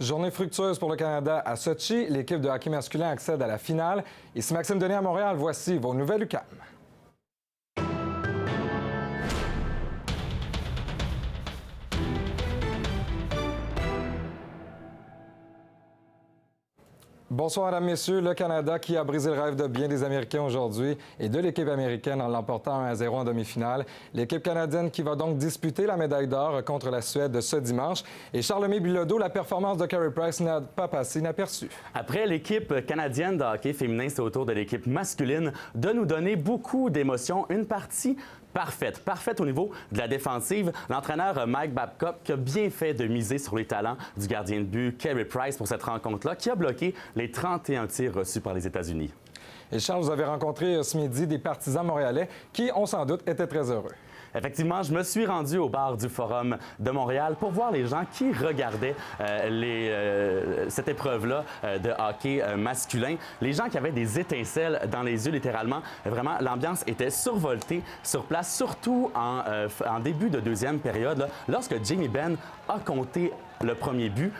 Journée fructueuse pour le Canada à Sochi. L'équipe de hockey masculin accède à la finale. Ici Maxime Denis à Montréal. Voici vos nouvelles UQAM. Bonsoir, mesdames, messieurs. Le Canada qui a brisé le rêve de bien des Américains aujourd'hui et de l'équipe américaine en l'emportant 1-0 en demi-finale. L'équipe canadienne qui va donc disputer la médaille d'or contre la Suède ce dimanche. Et Charles-Aimé Bilodeau, la performance de Carey Price n'a pas passé inaperçue. Après l'équipe canadienne de hockey féminin, c'est au tour de l'équipe masculine de nous donner beaucoup d'émotions. Une partie parfaite au niveau de la défensive. L'entraîneur Mike Babcock qui a bien fait de miser sur les talents du gardien de but Carey Price pour cette rencontre-là, qui a bloqué les 31 tirs reçus par les États-Unis. Et Charles, vous avez rencontré ce midi des partisans montréalais qui, on s'en doute, étaient très heureux. Effectivement, je me suis rendu au bar du Forum de Montréal pour voir les gens qui regardaient cette épreuve-là de hockey masculin. Les gens qui avaient des étincelles dans les yeux, littéralement. Vraiment, l'ambiance était survoltée sur place, surtout en début de deuxième période, là, lorsque Jamie Benn a compté le premier but,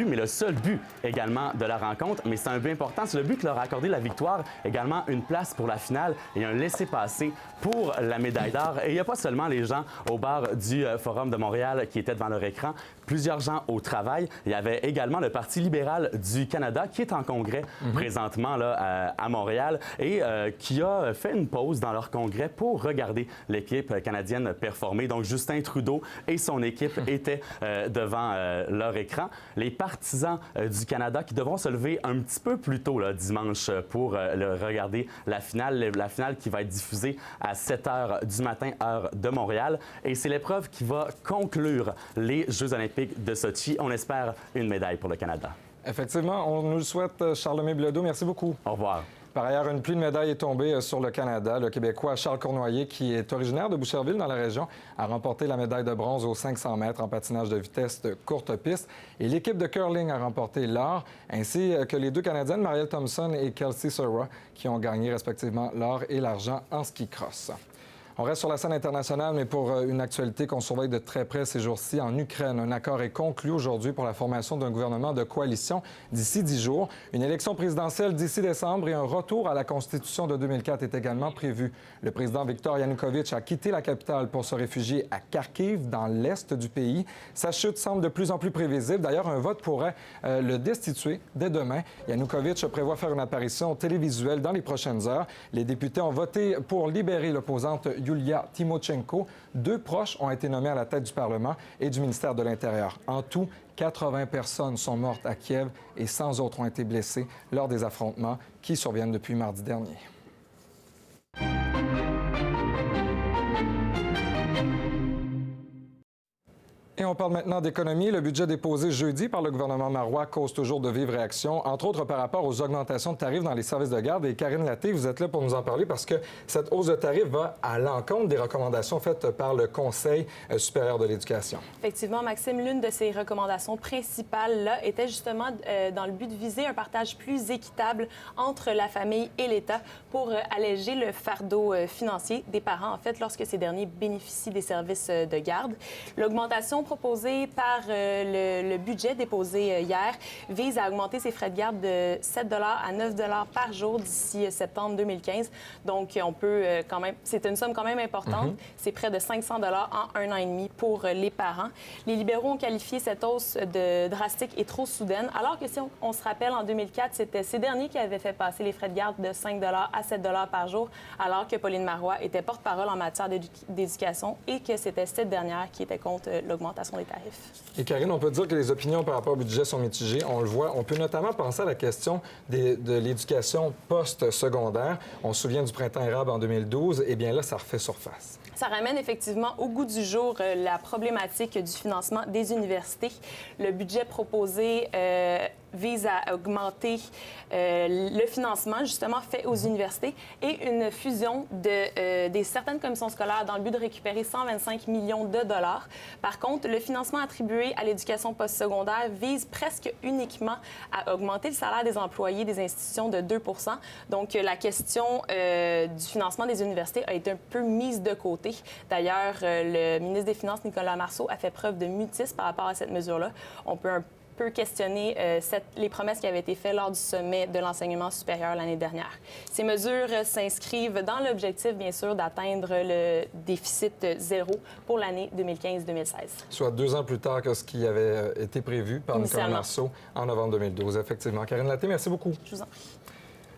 mais le seul but également de la rencontre. Mais c'est un but important, c'est le but qui leur a accordé la victoire, également une place pour la finale et un laissez-passer pour la médaille d'or. Et il n'y a pas seulement les gens au bar du Forum de Montréal qui étaient devant leur écran, plusieurs gens au travail. Il y avait également le Parti libéral du Canada qui est en congrès présentement là, à Montréal et qui a fait une pause dans leur congrès pour regarder l'équipe canadienne performer. Donc Justin Trudeau et son équipe étaient devant leur écran. Les partisans du Canada qui devront se lever un petit peu plus tôt là, dimanche pour regarder la finale qui va être diffusée à 7 h du matin, heure de Montréal. Et c'est l'épreuve qui va conclure les Jeux olympiques de Sochi. On espère une médaille pour le Canada. Effectivement, on nous le souhaite, Charles-Aimé Bilodeau. Merci beaucoup. Au revoir. Par ailleurs, une pluie de médailles est tombée sur le Canada. Le Québécois Charles Cournoyer, qui est originaire de Boucherville dans la région, a remporté la médaille de bronze aux 500 mètres en patinage de vitesse de courte piste. Et l'équipe de curling a remporté l'or, ainsi que les deux Canadiennes, Marielle Thompson et Kelsey Sora, qui ont gagné respectivement l'or et l'argent en ski cross. On reste sur la scène internationale, mais pour une actualité qu'on surveille de très près ces jours-ci, en Ukraine, un accord est conclu aujourd'hui pour la formation d'un gouvernement de coalition d'ici 10 jours. Une élection présidentielle d'ici décembre et un retour à la Constitution de 2004 est également prévu. Le président Viktor Yanukovych a quitté la capitale pour se réfugier à Kharkiv, dans l'est du pays. Sa chute semble de plus en plus prévisible. D'ailleurs, un vote pourrait le destituer dès demain. Yanukovych prévoit faire une apparition télévisuelle dans les prochaines heures. Les députés ont voté pour libérer l'opposante Yulia Tymoshenko. Deux proches ont été nommés à la tête du Parlement et du ministère de l'Intérieur. En tout, 80 personnes sont mortes à Kiev et 100 autres ont été blessées lors des affrontements qui surviennent depuis mardi dernier. Et on parle maintenant d'économie. Le budget déposé jeudi par le gouvernement marois cause toujours de vives réactions, entre autres par rapport aux augmentations de tarifs dans les services de garde. Et Karine Laté, vous êtes là pour nous en parler parce que cette hausse de tarifs va à l'encontre des recommandations faites par le Conseil supérieur de l'éducation. Effectivement, Maxime, l'une de ces recommandations principales là, était justement dans le but de viser un partage plus équitable entre la famille et l'État pour alléger le fardeau financier des parents, en fait, lorsque ces derniers bénéficient des services de garde. L'augmentation proposée par le budget déposé hier vise à augmenter ses frais de garde de 7 à 9 par jour d'ici septembre 2015. Donc, on peut quand même... C'est une somme quand même importante. C'est près de 500 en un an et demi pour les parents. Les libéraux ont qualifié cette hausse de drastique et trop soudaine, alors que si on se rappelle, en 2004, c'était ces derniers qui avaient fait passer les frais de garde de 5 à 7 par jour, alors que Pauline Marois était porte-parole en matière d'éducation et que c'était cette dernière qui était contre l'augmentation des tarifs. Et Karine, on peut dire que les opinions par rapport au budget sont mitigées. On le voit. On peut notamment penser à la question de l'éducation post-secondaire. On se souvient du printemps érable en 2012. Eh bien là, ça refait surface. Ça ramène effectivement au goût du jour la problématique du financement des universités. Le budget proposé vise à augmenter le financement, justement, fait aux universités et une fusion des certaines commissions scolaires dans le but de récupérer 125 millions de dollars. Par contre, le financement attribué à l'éducation postsecondaire vise presque uniquement à augmenter le salaire des employés des institutions de 2 %. Donc, la question du financement des universités a été un peu mise de côté. D'ailleurs, le ministre des Finances, Nicolas Marceau, a fait preuve de mutisme par rapport à cette mesure-là. On peut peut questionner les promesses qui avaient été faites lors du sommet de l'enseignement supérieur l'année dernière. Ces mesures s'inscrivent dans l'objectif, bien sûr, d'atteindre le déficit zéro pour l'année 2015-2016. Soit 2 ans plus tard que ce qui avait été prévu par Nicolas Marceau en novembre 2012. Effectivement. Karine Latté, merci beaucoup. Je vous en prie.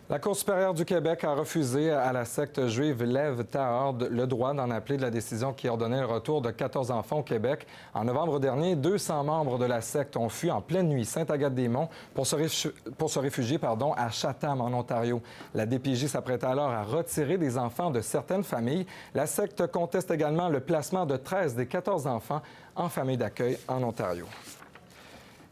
La Cour supérieure du Québec a refusé à la secte juive Lev Tahor le droit d'en appeler de la décision qui ordonnait le retour de 14 enfants au Québec. En novembre dernier, 200 membres de la secte ont fui en pleine nuit Sainte-Agathe-des-Monts pour se réfugier à Chatham, en Ontario. La DPJ s'apprête alors à retirer des enfants de certaines familles. La secte conteste également le placement de 13 des 14 enfants en famille d'accueil en Ontario.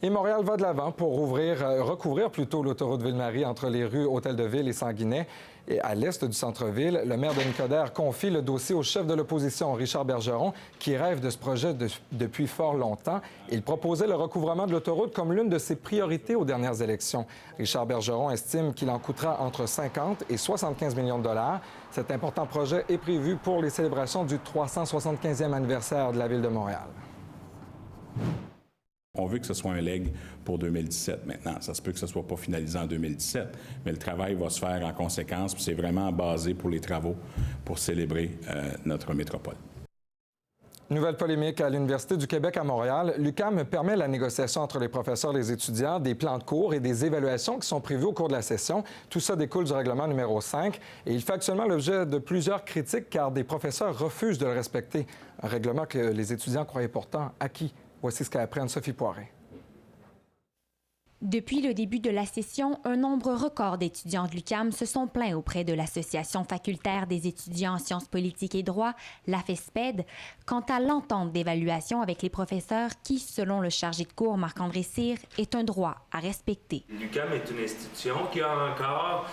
Et Montréal va de l'avant pour recouvrir plutôt l'autoroute Ville-Marie entre les rues Hôtel-de-Ville et Sanguinet. Et à l'est du centre-ville, le maire de Nicodère confie le dossier au chef de l'opposition, Richard Bergeron, qui rêve de ce projet depuis fort longtemps. Il proposait le recouvrement de l'autoroute comme l'une de ses priorités aux dernières élections. Richard Bergeron estime qu'il en coûtera entre 50 et 75 millions de dollars. Cet important projet est prévu pour les célébrations du 375e anniversaire de la Ville de Montréal. On veut que ce soit un leg pour 2017 maintenant. Ça se peut que ce ne soit pas finalisé en 2017, mais le travail va se faire en conséquence, puis c'est vraiment basé pour les travaux pour célébrer notre métropole. Nouvelle polémique à l'Université du Québec à Montréal. L'UQAM permet la négociation entre les professeurs et les étudiants, des plans de cours et des évaluations qui sont prévus au cours de la session. Tout ça découle du règlement numéro 5 et il fait actuellement l'objet de plusieurs critiques car des professeurs refusent de le respecter. Un règlement que les étudiants croyaient pourtant acquis. Voici ce qu'a appris Anne-Sophie Poiré. Depuis le début de la session, un nombre record d'étudiants de l'UQAM se sont plaints auprès de l'Association facultaire des étudiants en sciences politiques et droit, la FESPED, quant à l'entente d'évaluation avec les professeurs qui, selon le chargé de cours Marc-André Cyr, est un droit à respecter. L'UQAM est une institution qui a encore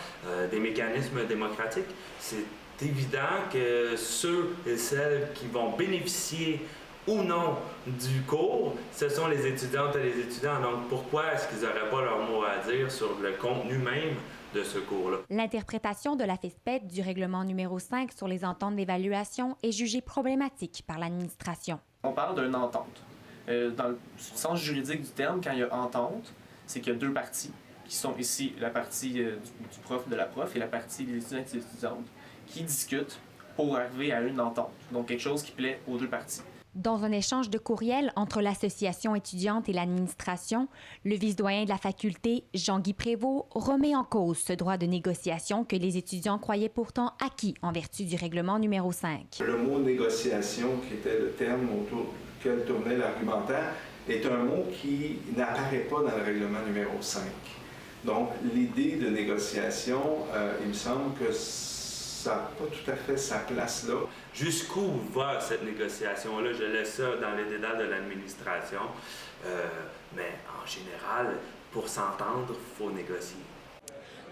des mécanismes démocratiques. C'est évident que ceux et celles qui vont bénéficier ou non du cours, ce sont les étudiantes et les étudiants. Donc, pourquoi est-ce qu'ils n'auraient pas leur mot à dire sur le contenu même de ce cours-là? L'interprétation de la FESPED du règlement numéro 5 sur les ententes d'évaluation est jugée problématique par l'administration. On parle d'une entente. Dans le sens juridique du terme, quand il y a entente, c'est qu'il y a deux parties, qui sont ici la partie du prof, de la prof, et la partie des étudiants et des étudiantes, qui discutent pour arriver à une entente. Donc, quelque chose qui plaît aux deux parties. Dans un échange de courriel entre l'association étudiante et l'administration, le vice-doyen de la faculté, Jean-Guy Prévost, remet en cause ce droit de négociation que les étudiants croyaient pourtant acquis en vertu du règlement numéro 5. Le mot négociation, qui était le terme autour duquel tournait l'argumentaire, est un mot qui n'apparaît pas dans le règlement numéro 5. Donc, l'idée de négociation, il me semble que ça n'a pas tout à fait sa place là. Jusqu'où va cette négociation-là? Je laisse ça dans les dédales de l'administration. Mais en général, pour s'entendre, il faut négocier.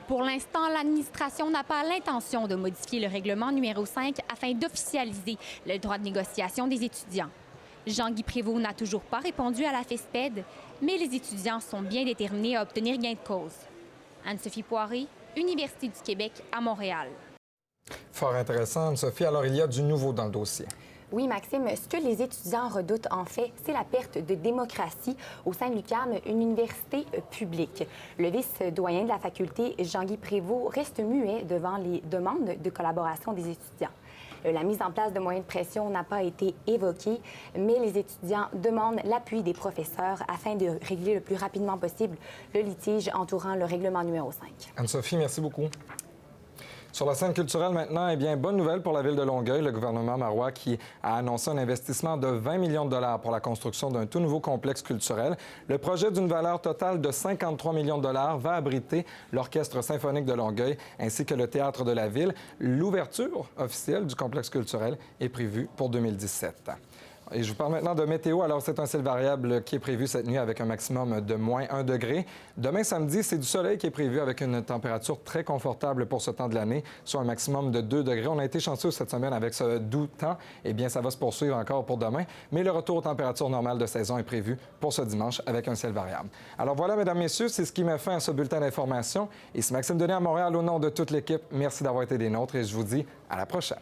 Pour l'instant, l'administration n'a pas l'intention de modifier le règlement numéro 5 afin d'officialiser le droit de négociation des étudiants. Jean-Guy Prévost n'a toujours pas répondu à la FESPED, mais les étudiants sont bien déterminés à obtenir gain de cause. Anne-Sophie Poiré, Université du Québec à Montréal. Fort intéressant, Anne-Sophie. Alors, il y a du nouveau dans le dossier. Oui, Maxime, ce que les étudiants redoutent, en fait, c'est la perte de démocratie au sein de l'UQAM, une université publique. Le vice-doyen de la faculté, Jean-Guy Prévost, reste muet devant les demandes de collaboration des étudiants. La mise en place de moyens de pression n'a pas été évoquée, mais les étudiants demandent l'appui des professeurs afin de régler le plus rapidement possible le litige entourant le règlement numéro 5. Anne-Sophie, merci beaucoup. Sur la scène culturelle maintenant, eh bien, bonne nouvelle pour la ville de Longueuil, le gouvernement marois qui a annoncé un investissement de 20 millions de dollars pour la construction d'un tout nouveau complexe culturel. Le projet d'une valeur totale de 53 millions de dollars va abriter l'Orchestre symphonique de Longueuil ainsi que le Théâtre de la ville. L'ouverture officielle du complexe culturel est prévue pour 2017. Et je vous parle maintenant de météo. Alors, c'est un ciel variable qui est prévu cette nuit avec un maximum de moins 1 degré. Demain, samedi, c'est du soleil qui est prévu avec une température très confortable pour ce temps de l'année, soit un maximum de 2 degrés. On a été chanceux cette semaine avec ce doux temps. Eh bien, ça va se poursuivre encore pour demain. Mais le retour aux températures normales de saison est prévu pour ce dimanche avec un ciel variable. Alors voilà, mesdames, messieurs, c'est ce qui met fin à ce bulletin d'information. Et c'est Maxime Denis à Montréal au nom de toute l'équipe. Merci d'avoir été des nôtres et je vous dis à la prochaine.